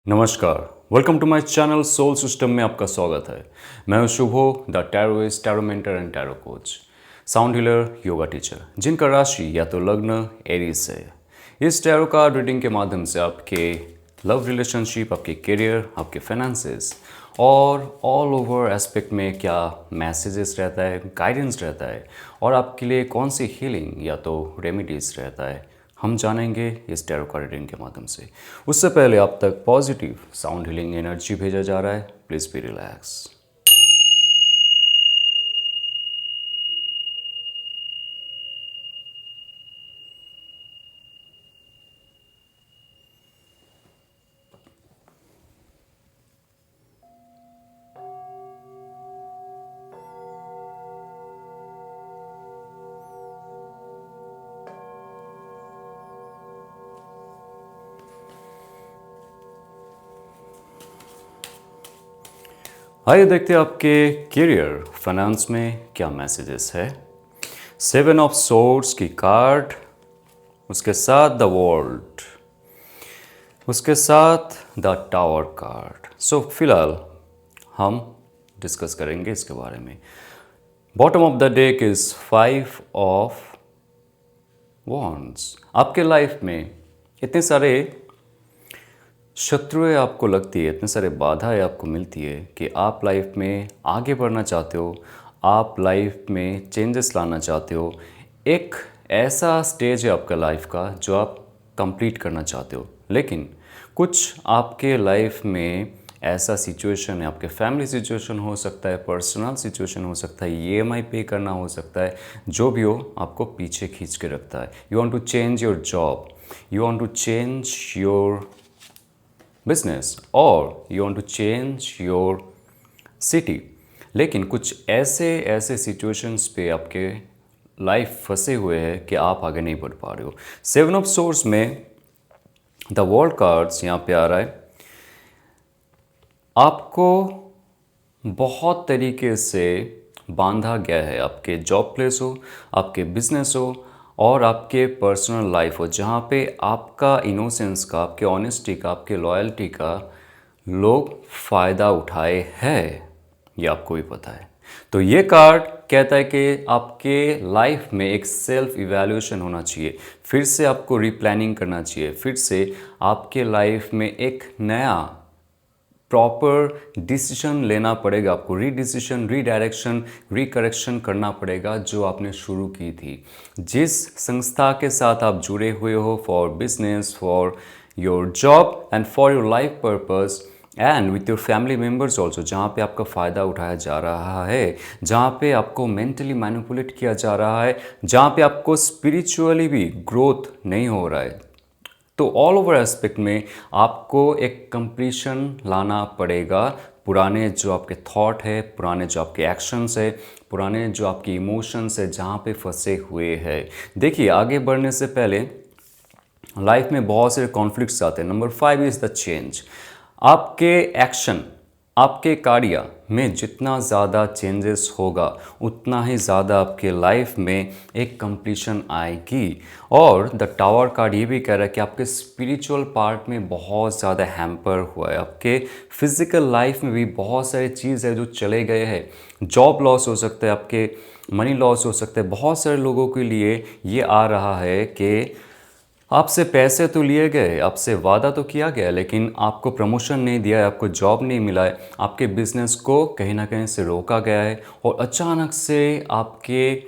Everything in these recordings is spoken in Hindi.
नमस्कार, welcome to my channel soul system में आपका स्वागत है। मैं हूं Shubho, the tarotist, tarot mentor and tarot coach, sound healer, yoga teacher, जिनका राशि या तो लग्न एरीज है। इस टैरो कार्ड रीडिंग के माध्यम से आपके लव रिलेशनशिप, आपके करियर, आपके फाइनेंसेस और ऑल ओवर एस्पेक्ट में क्या मैसेजेस रहता है, गाइडेंस रहता है और आपके लिए कौन सी हीलिंग या तो रेमेडीज रहता है, हम जानेंगे इस टैरो कार्ड रीडिंग के माध्यम से। उससे पहले आप तक पॉजिटिव साउंड हीलिंग एनर्जी भेजा जा रहा है, प्लीज़ बी रिलैक्स। आइए देखते हैं आपके करियर फाइनेंस में क्या मैसेजेस है। 7 ऑफ सोर्ड्स की कार्ड, उसके साथ द वर्ल्ड, उसके साथ द टावर कार्ड। सो फिलहाल हम डिस्कस करेंगे इसके बारे में। Bottom of the deck is 5 of wands. आपके लाइफ में इतने सारे शत्रुएं आपको लगती है, इतने सारे बाधाएं आपको मिलती है कि आप लाइफ में आगे बढ़ना चाहते हो, आप लाइफ में चेंजेस लाना चाहते हो। एक ऐसा स्टेज है आपका लाइफ का जो आप कंप्लीट करना चाहते हो, लेकिन कुछ आपके लाइफ में ऐसा सिचुएशन है, आपके फैमिली सिचुएशन हो सकता है, पर्सनल सिचुएशन हो सकता है, ईएमआई पे करना हो सकता है, जो भी हो आपको पीछे खींच के रखता है। You want to change your job, you want to change your business और you want to change your city, लेकिन कुछ ऐसे ऐसे सिचुएशंस पे आपके लाइफ फंसे हुए हैं कि आप आगे नहीं बढ़ पा रहे हो। 7 ऑफ सोर्स में द वर्ल्ड कार्ड्स यहाँ पे आ रहा है। आपको बहुत तरीके से बांधा गया है, आपके जॉब प्लेस हो, आपके बिजनेस हो और आपके पर्सनल लाइफ हो, जहाँ पे आपका इनोसेंस का, आपके ऑनेस्टी का, आपके लॉयल्टी का लोग फ़ायदा उठाए हैं, ये आपको भी पता है। तो ये कार्ड कहता है कि आपके लाइफ में एक सेल्फ इवैल्यूएशन होना चाहिए, फिर से आपको रीप्लानिंग करना चाहिए, फिर से आपके लाइफ में एक नया प्रॉपर डिसीजन लेना पड़ेगा, आपको रीडिसीजन, रीडायरेक्शन, रिकरेक्शन करना पड़ेगा जो आपने शुरू की थी। जिस संस्था के साथ आप जुड़े हुए हो, for business, for your job and for your life purpose and with your family members also, जहाँ पे आपका फ़ायदा उठाया जा रहा है, जहाँ पे आपको मेंटली मैनिपुलेट किया जा रहा है, जहाँ पे आपको स्पिरिचुअली भी ग्रोथ नहीं हो रहा है, तो ऑल ओवर एस्पेक्ट में आपको एक कंप्लीशन लाना पड़ेगा। पुराने जो आपके थॉट है, पुराने जो आपके एक्शंस है, पुराने जो आपके इमोशंस है, जहाँ पे फंसे हुए हैं। देखिए, आगे बढ़ने से पहले लाइफ में बहुत से कॉन्फ्लिक्ट्स आते हैं। Number 5 is the change. आपके एक्शन, आपके कार्य में जितना ज़्यादा चेंजेस होगा, उतना ही ज़्यादा आपके लाइफ में एक कंप्लीशन आएगी। और द टावर कार्ड ये भी कह रहा है कि आपके स्पिरिचुअल पार्ट में बहुत ज़्यादा हैम्पर हुआ है, आपके फिजिकल लाइफ में भी बहुत सारी चीज़ है जो चले गए हैं। जॉब लॉस हो सकता है, आपके मनी लॉस हो सकता है। बहुत सारे लोगों के लिए ये आ रहा है कि आपसे पैसे तो लिए गए, आपसे वादा तो किया गया, लेकिन आपको प्रमोशन नहीं दिया है, आपको जॉब नहीं मिला है, आपके बिजनेस को कहीं ना कहीं से रोका गया है और अचानक से आपके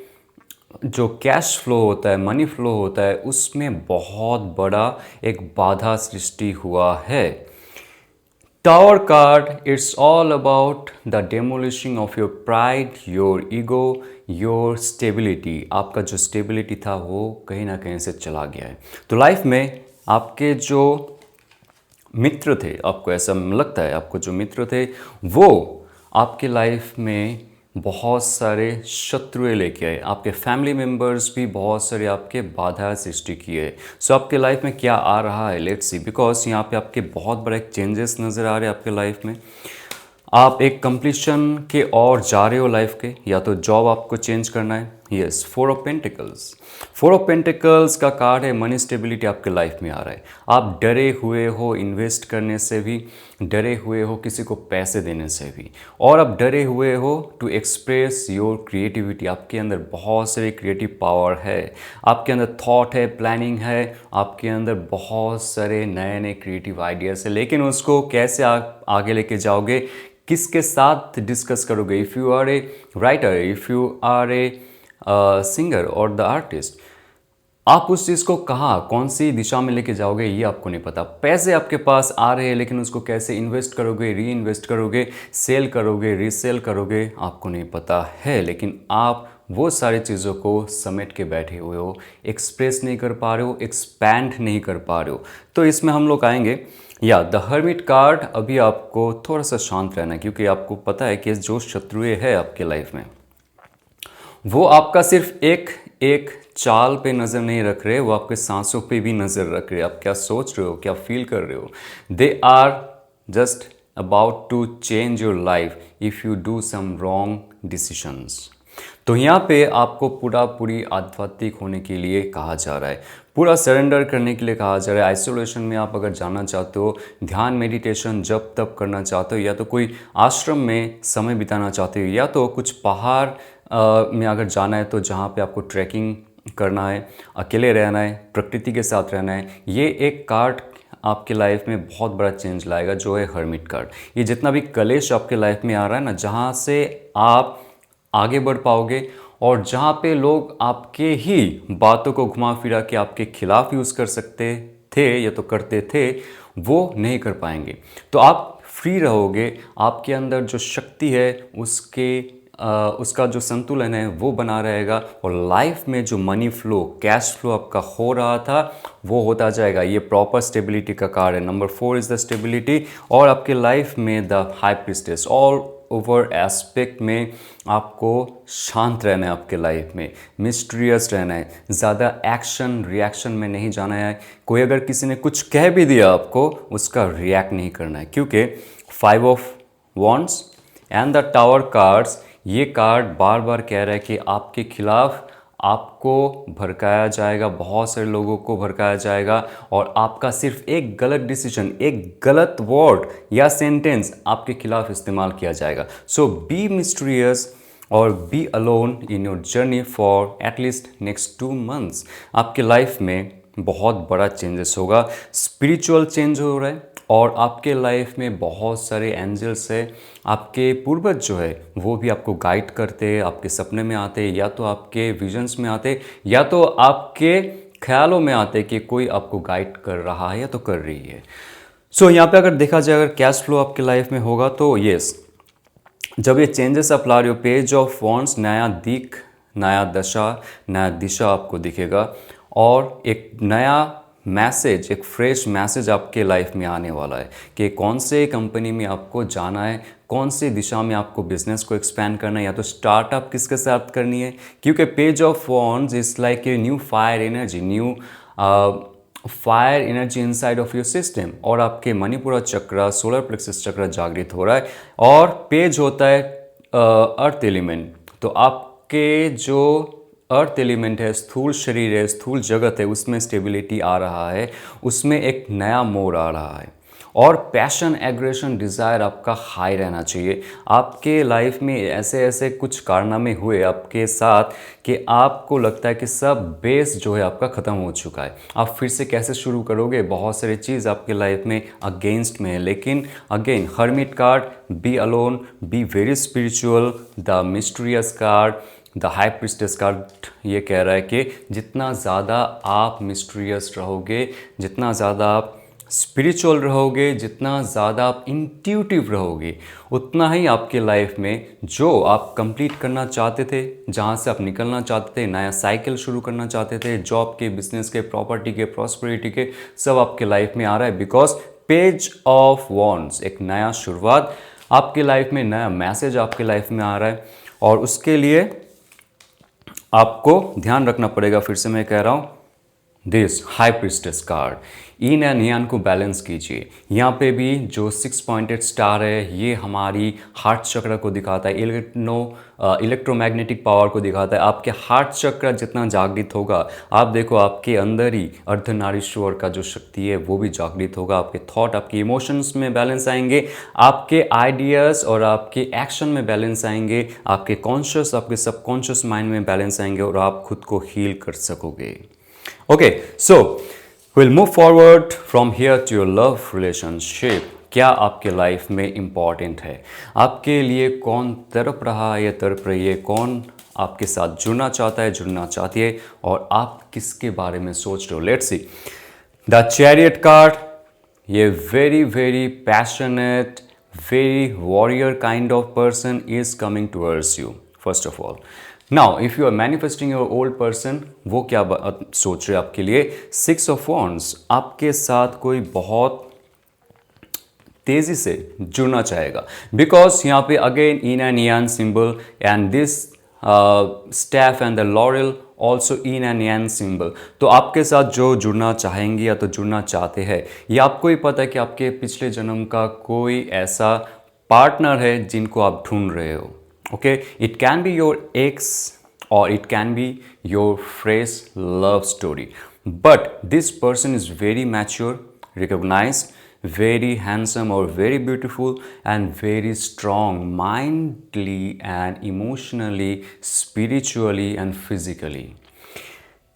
जो कैश फ्लो होता है, मनी फ्लो होता है, उसमें बहुत बड़ा एक बाधा सृष्टि हुआ है। Tower card, it's all about the demolishing of your pride, your ego, your stability। आपका जो स्टेबिलिटी था वो कहीं ना कहीं से चला गया है। तो लाइफ में आपके जो मित्र थे, आपको ऐसा लगता है आपको जो मित्र थे वो आपके लाइफ में बहुत सारे शत्रुएं लेके आए, आपके फैमिली मेम्बर्स भी बहुत सारे आपके बाधा सृष्टि किए। सो आपके लाइफ में क्या आ रहा है, लेट्स सी, बिकॉज यहाँ पे आपके बहुत बड़े चेंजेस नज़र आ रहे हैं आपके लाइफ में। आप एक कंप्लीशन के और जा रहे हो लाइफ के, या तो जॉब आपको चेंज करना है, यस, फोर ऑफ पेंटिकल्स का कार्ड है। मनी स्टेबिलिटी आपके लाइफ में आ रहा है। आप डरे हुए हो इन्वेस्ट करने से भी, डरे हुए हो किसी को पैसे देने से भी, और आप डरे हुए हो टू एक्सप्रेस योर क्रिएटिविटी। आपके अंदर बहुत सारी क्रिएटिव पावर है, आपके अंदर थॉट है, प्लानिंग है, आपके अंदर बहुत सारे नए नए क्रिएटिव आइडियाज़ है, लेकिन उसको कैसे आप आगे लेके जाओगे, किसके साथ डिस्कस करोगे। If you are a writer, if you are a singer और द आर्टिस्ट, आप उस चीज़ को कहाँ कौन सी दिशा में लेके जाओगे ये आपको नहीं पता। पैसे आपके पास आ रहे हैं, लेकिन उसको कैसे इन्वेस्ट करोगे, री इन्वेस्ट करोगे, सेल करोगे, रीसेल करोगे, आपको नहीं पता है। लेकिन आप वो सारी चीज़ों को समेट के बैठे हुए हो, एक्सप्रेस नहीं कर पा रहे हो, एक्सपैंड नहीं कर पा रहे हो। तो इसमें हम लोग आएंगे या द हर्मिट कार्ड। अभी आपको थोड़ा सा शांत रहना है, क्योंकि आपको पता है कि जो शत्रुएं है आपके लाइफ में, वो आपका सिर्फ एक एक चाल पे नज़र नहीं रख रहे, वो आपके सांसों पे भी नज़र रख रहे। आप क्या सोच रहे हो, क्या फील कर रहे हो। They are just about to change your life if you do some wrong decisions. तो यहाँ पे आपको पूरी आध्यात्मिक होने के लिए कहा जा रहा है, पूरा सरेंडर करने के लिए कहा जा रहा है। आइसोलेशन में आप अगर जाना चाहते हो, ध्यान मेडिटेशन जब तब करना चाहते हो, या तो कोई आश्रम में समय बिताना चाहते हो, या तो कुछ पहाड़ में अगर जाना है तो जहाँ पे आपको ट्रैकिंग करना है, अकेले रहना है, प्रकृति के साथ रहना है, ये एक कार्ड आपके लाइफ में बहुत बड़ा चेंज लाएगा, जो है हर्मिट कार्ड। ये जितना भी कलेश आपके लाइफ में आ रहा है ना, जहाँ से आप आगे बढ़ पाओगे और जहाँ पे लोग आपके ही बातों को घुमा फिरा के आपके खिलाफ यूज़ कर सकते थे या तो करते थे, वो नहीं कर पाएंगे। तो आप फ्री रहोगे, आपके अंदर जो शक्ति है उसका जो संतुलन है वो बना रहेगा, और लाइफ में जो मनी फ्लो, कैश फ्लो आपका हो रहा था वो होता जाएगा। ये प्रॉपर स्टेबिलिटी का कार्ड है। Number 4 is the stability. और आपके लाइफ में the high priestess, all over aspect में आपको शांत रहना है, आपके लाइफ में मिस्टीरियस रहना है, ज़्यादा एक्शन रिएक्शन में नहीं जाना है। कोई अगर किसी ने कुछ कह भी दिया आपको, उसका रिएक्ट नहीं करना है, क्योंकि 5 of wands and the tower cards, ये कार्ड बार बार कह रहा है कि आपके खिलाफ आपको भड़काया जाएगा, बहुत सारे लोगों को भड़काया जाएगा, और आपका सिर्फ एक गलत डिसीजन, एक गलत वर्ड या सेंटेंस आपके खिलाफ इस्तेमाल किया जाएगा। सो बी मिस्टीरियस और be alone in your journey for at least next 2 months. आपके लाइफ में बहुत बड़ा चेंजेस होगा, स्पिरिचुअल चेंज हो रहा है, और आपके लाइफ में बहुत सारे एंजल्स है, आपके पूर्वज जो है वो भी आपको गाइड करते हैं, आपके सपने में आते, या तो आपके विजन्स में आते, या तो आपके ख्यालों में आते कि कोई आपको गाइड कर रहा है या तो कर रही है। सो यहाँ पे अगर देखा जाए, अगर कैश फ्लो आपके लाइफ में होगा तो येस, जब ये चेंजेस आप ला रहे हो, पेज ऑफ वॉन्ड्स, नया दिख, नया दशा, नया दिशा आपको दिखेगा, और एक नया मैसेज, एक फ्रेश मैसेज आपके लाइफ में आने वाला है कि कौन से कंपनी में आपको जाना है, कौन सी दिशा में आपको बिजनेस को एक्सपैंड करना है, या तो स्टार्टअप किसके साथ करनी है। क्योंकि page of wands is like a new fire energy, new fire energy inside of your system, और आपके मणिपुरा चक्र, सोलर प्लेक्सस चक्र जागृत हो रहा है। और पेज होता है अर्थ एलिमेंट, तो आपके जो अर्थ एलिमेंट है, स्थूल शरीर है, स्थूल जगत है, उसमें स्टेबिलिटी आ रहा है, उसमें एक नया मोड़ आ रहा है। और पैशन, एग्रेशन, डिज़ायर आपका हाई रहना चाहिए। आपके लाइफ में ऐसे ऐसे कुछ कारनामे हुए आपके साथ कि आपको लगता है कि सब बेस जो है आपका ख़त्म हो चुका है, आप फिर से कैसे शुरू करोगे। बहुत सारी चीज़ आपके लाइफ में अगेंस्ट में है, लेकिन again hermit card, be alone, be very spiritual, the mysterious card, the high priestess card ये कह रहा है कि जितना ज़्यादा आप मिस्टीरियस रहोगे, जितना ज़्यादा आप स्पिरिचुअल रहोगे, जितना ज़्यादा आप इंट्यूटिव रहोगे, उतना ही आपके लाइफ में जो आप कंप्लीट करना चाहते थे, जहाँ से आप निकलना चाहते थे, नया साइकिल शुरू करना चाहते थे, जॉब के, बिजनेस के, प्रॉपर्टी के, प्रॉस्पेरिटी के, सब आपके लाइफ में आ रहा है। बिकॉज पेज ऑफ वॉन्ड्स, एक नया शुरुआत आपके लाइफ में, नया मैसेज आपके लाइफ में आ रहा है, और उसके लिए आपको ध्यान रखना पड़ेगा। फिर से मैं कह रहा हूँ, this high priestess card, in and यान को बैलेंस कीजिए। यहाँ पे भी जो 6 पॉइंटेड स्टार है ये हमारी हार्ट चक्र को दिखाता है, इलेक्ट्रोमैग्नेटिक पावर को दिखाता है। आपके हार्ट चक्र जितना जागृत होगा, आप देखो आपके अंदर ही अर्धनारीश्वर का जो शक्ति है वो भी जागृत होगा। आपके थॉट, आपके इमोशंस में बैलेंस आएंगे, आपके आइडियाज़ और आपके एक्शन में बैलेंस आएंगे, आपके कॉन्शियस, आपके सबकॉन्शियस माइंड में बैलेंस आएंगे और आप खुद को हील कर सकोगे। Okay, so will move forward from here to your love relationship. क्या आपके लाइफ में इम्पॉर्टेंट है? आपके लिए कौन तड़प रहा है या तड़प रही है? कौन आपके साथ जुड़ना चाहता है, जुड़ना चाहती है? और आप किसके बारे में सोच रहे हो? Let's see the chariot card. ये very very passionate, very warrior kind of person is coming towards you first of all. Now if you are manifesting your old person, वो क्या सोच रहे हैं आपके लिए? 6 of Wands, आपके साथ कोई बहुत तेजी से जुड़ना चाहेगा, बिकॉज यहाँ पे again yin and yang symbol and this staff and the laurel also yin and yang symbol. तो आपके साथ जो जुड़ना चाहेंगे या तो जुड़ना चाहते हैं, या आपको ही पता है कि आपके पिछले जन्म का कोई ऐसा पार्टनर है जिनको आप ढूंढ रहे हो। Okay, it can be your ex और it can be your fresh love story, but this person is very mature, recognise, very handsome or very beautiful and very strong mindly and emotionally, spiritually and physically.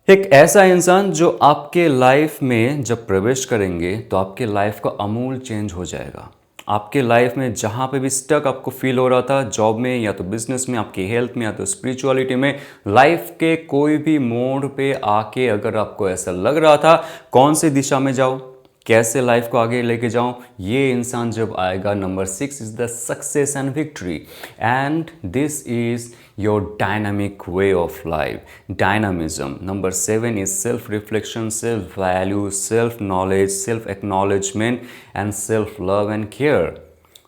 एक ऐसा इंसान जो आपके लाइफ में जब प्रवेश करेंगे तो आपके लाइफ का अमूल चेंज हो जाएगा। आपके लाइफ में जहाँ पे भी स्टक आपको फील हो रहा था, जॉब में या तो बिजनेस में, आपकी हेल्थ में या तो स्पिरिचुअलिटी में, लाइफ के कोई भी मोड़ पे आके अगर आपको ऐसा लग रहा था कौन सी दिशा में जाऊँ, कैसे लाइफ को आगे लेके जाऊं, ये इंसान जब आएगा। Number 6 is the success and victory, and this is your dynamic way of life, dynamism. Number 7 is self reflection, self value, self knowledge, self acknowledgement and self love and care.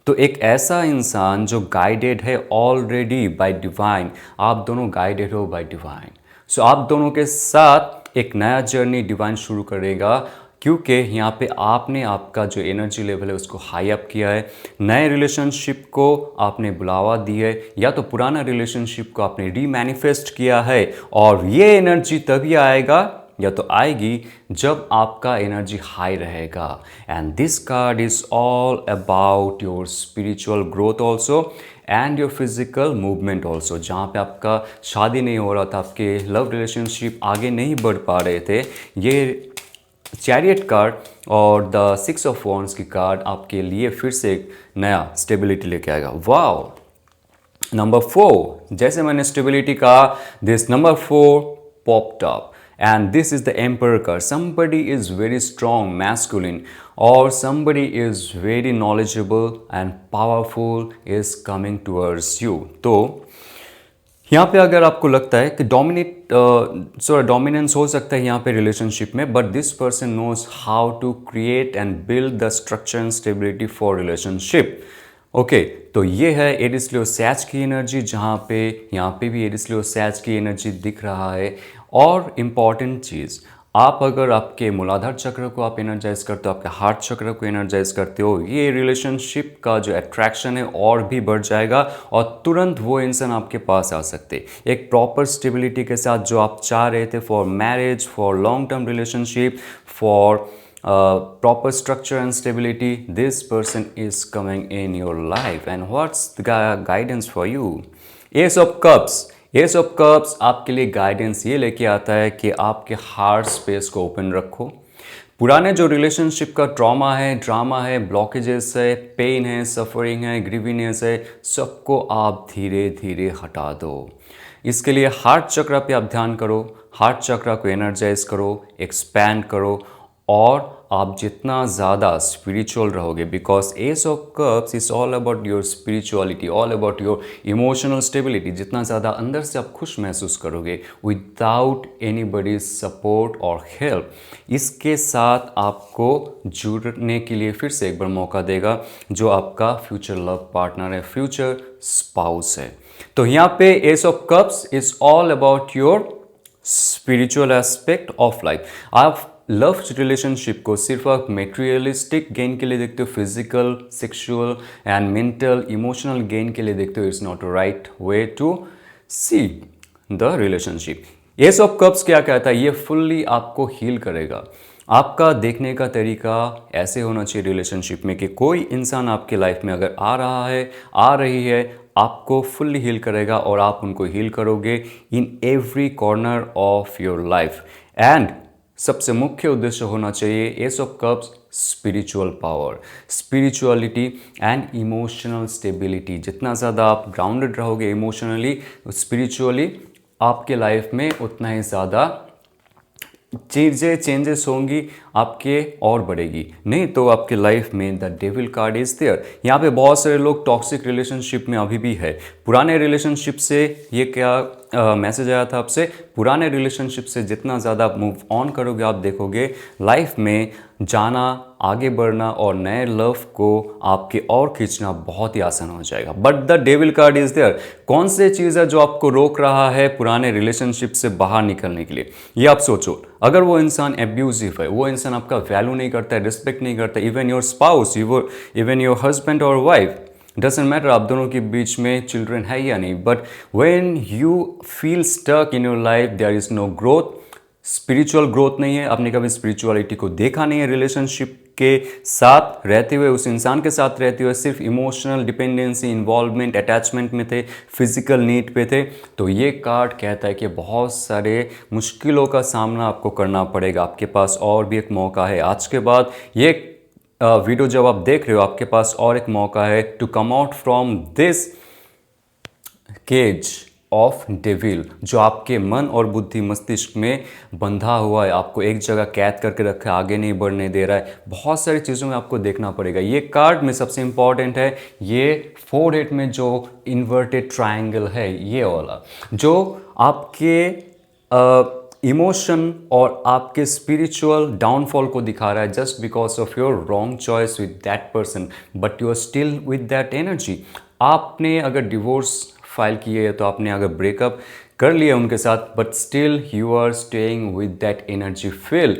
तो एक ऐसा इंसान जो गाइडेड है ऑलरेडी बाय डिवाइन, आप दोनों गाइडेड हो बाय डिवाइन। सो आप दोनों के साथ एक नया जर्नी डिवाइन शुरू करेगा, क्योंकि यहाँ पे आपने आपका जो एनर्जी लेवल है उसको हाई अप किया है, नए रिलेशनशिप को आपने बुलावा दी है, या तो पुराना रिलेशनशिप को आपने रीमैनिफेस्ट किया है। और ये एनर्जी तभी आएगा या तो आएगी जब आपका एनर्जी हाई रहेगा। And this card is all about your spiritual growth also and your physical movement also. जहाँ पे आपका शादी नहीं हो रहा था, आपके लव रिलेशनशिप आगे नहीं बढ़ पा रहे थे, ये चैरियट कार्ड और द 6 of Wands की कार्ड आपके लिए फिर से एक नया स्टेबिलिटी लेके आएगा। वाओ! नंबर 4, जैसे मैंने स्टेबिलिटी कहा, this number 4 popped up and this is the emperor card. Somebody is very strong masculine और somebody is very knowledgeable and powerful is coming towards you. तो यहाँ पे अगर आपको लगता है कि डोमिनेंस हो सकता है यहाँ पे रिलेशनशिप में, but this person knows how to create and build the structure and stability for relationship. Okay, तो ये है एरिस लियो सैज की एनर्जी, जहाँ पे यहाँ पे भी एरिस लियो सैज की एनर्जी दिख रहा है। और इम्पॉर्टेंट चीज़, आप अगर आपके मूलाधार चक्र को आप एनर्जाइज करते हो, आपके हार्ट चक्र को एनर्जाइज करते हो, ये रिलेशनशिप का जो अट्रैक्शन है और भी बढ़ जाएगा और तुरंत वो इंसान आपके पास आ सकते। एक प्रॉपर स्टेबिलिटी के साथ जो आप चाह रहे थे for marriage, for long term relationship, for proper structure and stability, this person is coming in your life. And what's the guidance for you? Ace of Cups. S of cups आपके लिए गाइडेंस ये लेके आता है कि आपके हार्ट स्पेस को ओपन रखो। पुराने जो रिलेशनशिप का ट्रॉमा है, ड्रामा है, ब्लॉकेजेस है, पेन है, सफरिंग है, ग्रीविनेस है, सबको आप धीरे धीरे हटा दो। इसके लिए हार्ट चक्र पे आप ध्यान करो, हार्ट चक्र को एनर्जाइज करो, एक्सपैंड करो, और आप जितना ज़्यादा स्पिरिचुअल रहोगे, because S of cups is all about your spirituality, all about your emotional stability. जितना ज़्यादा अंदर से आप खुश महसूस करोगे विदाउट एनीबॉडीज सपोर्ट और हेल्प, इसके साथ आपको जुड़ने के लिए फिर से एक बार मौका देगा जो आपका फ्यूचर लव पार्टनर है, फ्यूचर स्पाउस है। तो यहाँ पे ace of cups is all about your spiritual aspect of life. आप लव रिलेशनशिप को सिर्फ आप मेटेरियलिस्टिक गेन के लिए देखते हो, physical, sexual and mental emotional gain के लिए देखते हो। It's not right way to see the relationship. Ace of cups क्या कहता है, ये फुल्ली आपको हील करेगा। आपका देखने का तरीका ऐसे होना चाहिए रिलेशनशिप में कि कोई इंसान आपके लाइफ में अगर आ रहा है, आ रही है, आपको फुल्ली हील करेगा और आप उनको हील करोगे in every corner of your life. And सबसे मुख्य उद्देश्य होना चाहिए S of cups, spiritual power, spirituality and emotional stability. जितना ज़्यादा आप ग्राउंडेड रहोगे इमोशनली, स्पिरिचुअली, आपके लाइफ में उतना ही ज़्यादा चेंजेस होंगी आपके और बढ़ेगी। नहीं तो आपके लाइफ में the devil card is there. यहाँ पे बहुत सारे लोग टॉक्सिक रिलेशनशिप में अभी भी है। पुराने रिलेशनशिप से ये क्या मैसेज आया था आपसे, पुराने रिलेशनशिप से जितना ज़्यादा आप मूव ऑन करोगे, आप देखोगे लाइफ में जाना, आगे बढ़ना और नए लव को आपके और खींचना बहुत ही आसान हो जाएगा। But the devil card is there. कौन सी चीज़ है जो आपको रोक रहा है पुराने रिलेशनशिप से बाहर निकलने के लिए? ये आप सोचो। अगर वो इंसान एब्यूजिव है, वो इंसान आपका वैल्यू नहीं करता है, रिस्पेक्ट नहीं करता, even your spouse, even your husband और वाइफ, डजेंट मैटर आप दोनों के बीच में चिल्ड्रन है या नहीं, but when you feel stuck in your life, there is no growth, spiritual growth नहीं है, आपने कभी स्पिरिचुअलिटी को देखा नहीं है, रिलेशनशिप के साथ रहते हुए, उस इंसान के साथ रहते हुए सिर्फ इमोशनल डिपेंडेंसी, इन्वॉल्वमेंट, अटैचमेंट में थे, फिजिकल नीड पे थे, तो ये कार्ड कहता है कि बहुत सारे मुश्किलों का सामना आपको करना पड़ेगा। आपके पास और भी एक मौका है। आज के बाद ये वीडियो जब आप देख रहे हो, आपके पास और एक मौका है to come out from this cage of devil, जो आपके मन और बुद्धि मस्तिष्क में बंधा हुआ है, आपको एक जगह कैद करके रखा है, आगे नहीं बढ़ने दे रहा है। बहुत सारी चीज़ों में आपको देखना पड़ेगा। ये कार्ड में सबसे इंपॉर्टेंट है ये फोरहेड में जो इन्वर्टेड ट्रायंगल है, ये वाला, जो आपके इमोशन और आपके स्पिरिचुअल डाउनफॉल को दिखा रहा है, just because of your wrong choice with that person, but you are still with that energy. आपने अगर डिवोर्स फाइल किए है, तो आपने अगर ब्रेकअप कर लिया उनके साथ, but still you are staying with that energy field,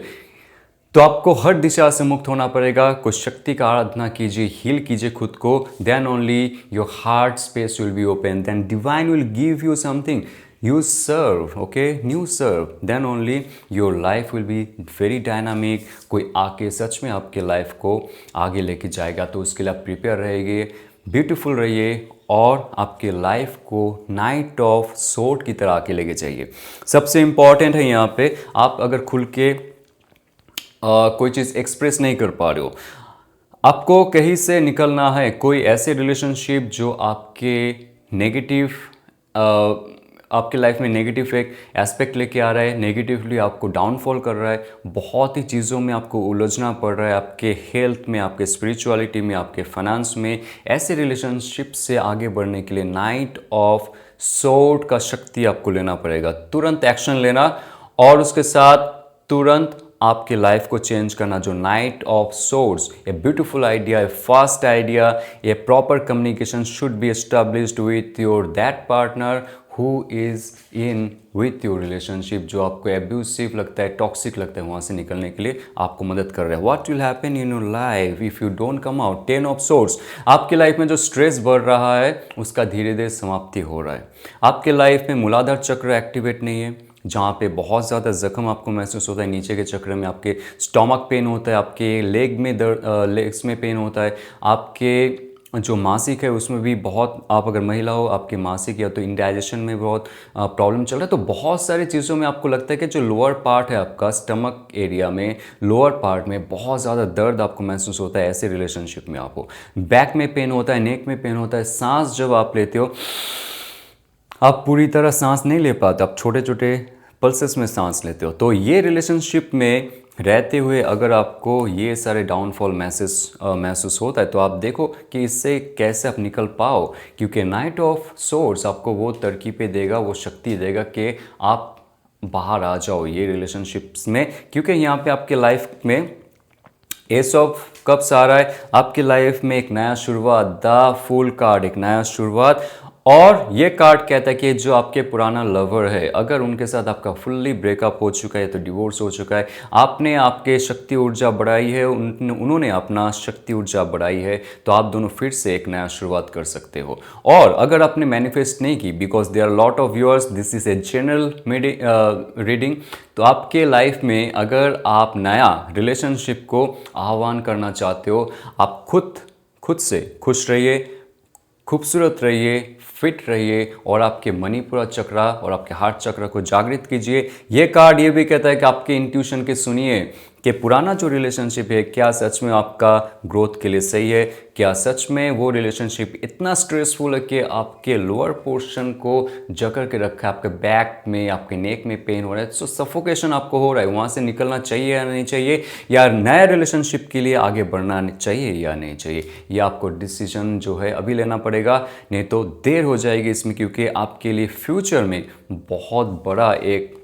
तो आपको हर दिशा से मुक्त होना पड़ेगा। कुछ शक्ति का आराधना कीजिए, हील कीजिए खुद को, then only your heart space will be open, then divine will give you something you serve, okay, new serve, then only your life will be very dynamic। कोई आके सच में आपके लाइफ को आगे लेके जाएगा, तो उसके लिए आप प्रिपेयर रहिए, ब्यूटीफुल रहिए और आपके लाइफ को नाइट ऑफ सोर्ड की तरह आके लेके जाइए। सबसे इंपॉर्टेंट है यहाँ पे, आप अगर खुल के कोई चीज़ एक्सप्रेस नहीं कर पा रहे हो, आपको कहीं से निकलना है, कोई ऐसे रिलेशनशिप जो आपके नेगेटिव आपके लाइफ में नेगेटिव एक एस्पेक्ट लेके आ रहा है, नेगेटिवली आपको डाउनफॉल कर रहा है, बहुत ही चीज़ों में आपको उलझना पड़ रहा है, आपके हेल्थ में, आपके स्पिरिचुअलिटी में, आपके फाइनेंस में, ऐसे रिलेशनशिप से आगे बढ़ने के लिए नाइट ऑफ सोर्ड का शक्ति आपको लेना पड़ेगा। तुरंत एक्शन लेना और उसके साथ तुरंत आपके लाइफ को चेंज करना। जो night of swords, a beautiful idea, A fast idea, A proper communication should be established with your that partner who is in with your relationship, जो आपको एब्यूसिव लगता है, टॉक्सिक लगता है, वहाँ से निकलने के लिए आपको मदद कर रहा है। What will happen in your life if you don't come out? 10 of swords, आपकी लाइफ में जो स्ट्रेस बढ़ रहा है उसका धीरे धीरे समाप्ति हो रहा है। आपके लाइफ में मूलाधार चक्र एक्टिवेट नहीं है, जहाँ पे बहुत ज़्यादा जख्म आपको महसूस होता है, नीचे के चक्र में आपके स्टमक पेन होता है, आपके लेग में दर्द, लेग्स में पेन होता है, आपके जो मासिक है उसमें भी बहुत, आप अगर महिला हो, आपके मासिक या तो इंडाइजेशन में बहुत प्रॉब्लम चल रहा है, तो बहुत सारी चीज़ों में आपको लगता है कि जो लोअर पार्ट है आपका, स्टमक एरिया में, लोअर पार्ट में बहुत ज़्यादा दर्द आपको महसूस होता है। ऐसे रिलेशनशिप में आपको बैक में पेन होता है, नेक में पेन होता है, सांस जब आप लेते हो आप पूरी तरह सांस नहीं ले पाते, आप छोटे छोटे पल्सेस में सांस लेते हो। तो ये रिलेशनशिप में रहते हुए अगर आपको ये सारे डाउनफॉल महसूस होता है, तो आप देखो कि इससे कैसे आप निकल पाओ, क्योंकि नाइट ऑफ सोर्स आपको वो तरकीबें देगा, वो शक्ति देगा कि आप बाहर आ जाओ ये रिलेशनशिप्स में। क्योंकि यहाँ पे आपके लाइफ में एस ऑफ कप्स आ रहा है, आपकी लाइफ में एक नया शुरुआत, द फूल कार्ड, एक नया शुरुआत, और ये कार्ड कहता है कि जो आपके पुराना लवर है, अगर उनके साथ आपका फुल्ली ब्रेकअप हो चुका है तो डिवोर्स हो चुका है, आपने आपके शक्ति ऊर्जा बढ़ाई है, उन्होंने अपना शक्ति ऊर्जा बढ़ाई है, तो आप दोनों फिर से एक नया शुरुआत कर सकते हो। और अगर आपने मैनिफेस्ट नहीं की, because there are lot of viewers, this is a general reading, तो आपके लाइफ में अगर आप नया रिलेशनशिप को आह्वान करना चाहते हो, आप खुद से खुश रहिए, खूबसूरत रहिए, फिट रहिए और आपके मणिपुरा चक्र और आपके हार्ट चक्र को जागृत कीजिए। ये कार्ड ये भी कहता है कि आपके इंट्यूशन के सुनिए कि पुराना जो रिलेशनशिप है क्या सच में आपका ग्रोथ के लिए सही है, क्या सच में वो रिलेशनशिप इतना स्ट्रेसफुल है कि आपके लोअर पोर्शन को जकड़ के रखा है, आपके बैक में, आपके नेक में पेन हो रहा है, सो सफोकेशन आपको हो रहा है, वहाँ से निकलना चाहिए या नहीं चाहिए, या नए रिलेशनशिप के लिए आगे बढ़ना चाहिए या नहीं चाहिए, ये आपको डिसीजन जो है अभी लेना पड़ेगा, नहीं तो देर हो जाएगी इसमें, क्योंकि आपके लिए फ्यूचर में बहुत बड़ा एक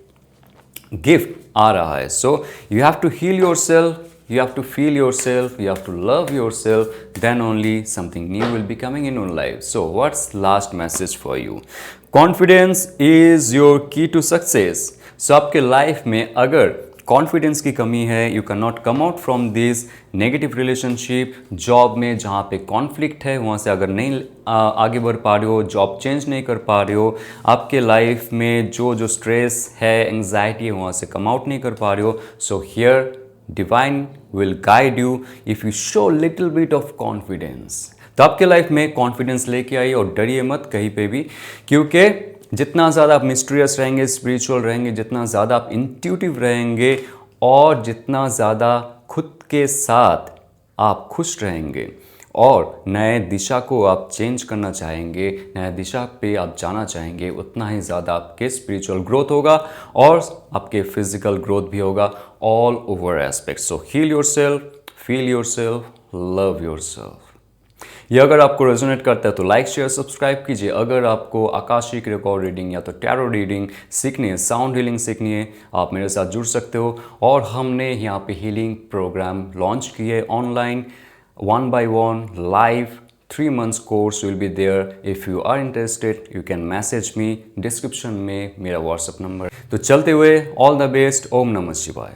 गिफ्ट आ रहा है। So you have to heal yourself, you have to feel yourself, you have to love yourself, then only something new will be coming in your life. So what's last message for you? Confidence is your key to success. So आपके लाइफ में अगर कॉन्फिडेंस की कमी है, you can not come out from this negative relationship, job में जहाँ पे कॉन्फ्लिक्ट है वहाँ से अगर नहीं आगे बढ़ पा रहे हो, जॉब चेंज नहीं कर पा रहे हो, आपके लाइफ में जो स्ट्रेस है, एंग्जाइटी है, वहाँ से कम आउट नहीं कर पा रहे हो, so here divine will guide you if you show little bit of confidence. तो आपके लाइफ में कॉन्फिडेंस लेके आइए और डरिए मत कहीं पे भी, क्योंकि जितना ज़्यादा आप मिस्टीरियस रहेंगे, स्पिरिचुअल रहेंगे, जितना ज़्यादा आप इंट्यूटिव रहेंगे और जितना ज़्यादा खुद के साथ आप खुश रहेंगे और नए दिशा को आप चेंज करना चाहेंगे, नए दिशा पे आप जाना चाहेंगे, उतना ही ज़्यादा आपके स्पिरिचुअल ग्रोथ होगा और आपके फिजिकल ग्रोथ भी होगा, all over aspect. So heal yourself, feel yourself, love yourself. ये अगर आपको रेजोनेट करता है तो लाइक शेयर सब्सक्राइब कीजिए। अगर आपको आकाशिक रिकॉर्ड रीडिंग या तो टैरो रीडिंग सीखनी है, साउंड हीलिंग सीखनी है, आप मेरे साथ जुड़ सकते हो। और हमने यहाँ पे हीलिंग प्रोग्राम लॉन्च किए online, 1 by 1 live 3 months course will be there. If you are interested, you can message me, description में मेरा व्हाट्सएप नंबर। तो चलते हुए ऑल द बेस्ट, ओम नमः शिवाय।